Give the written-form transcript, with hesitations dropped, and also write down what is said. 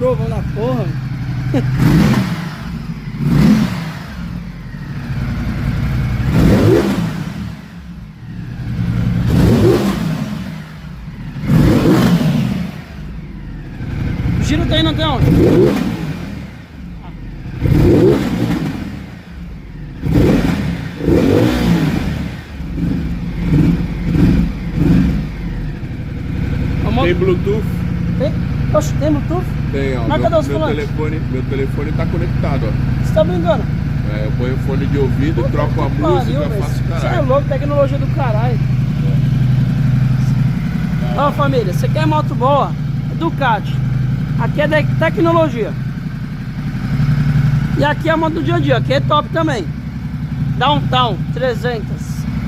trovão da porra. O giro tem, não tem onde? Tem Bluetooth? Tem? Oxe, tem Bluetooth? Tem, ó. Mas cadê os Meu volantes? telefone tá conectado, ó. Você tá brincando? É, eu ponho fone de ouvido, troco a música, faço Você é caralho. louco, tecnologia do caralho. Ó, família, você quer moto boa? Ducati. Aqui é tecnologia. E aqui é a moto do dia a dia, aqui é top também. Downtown 300.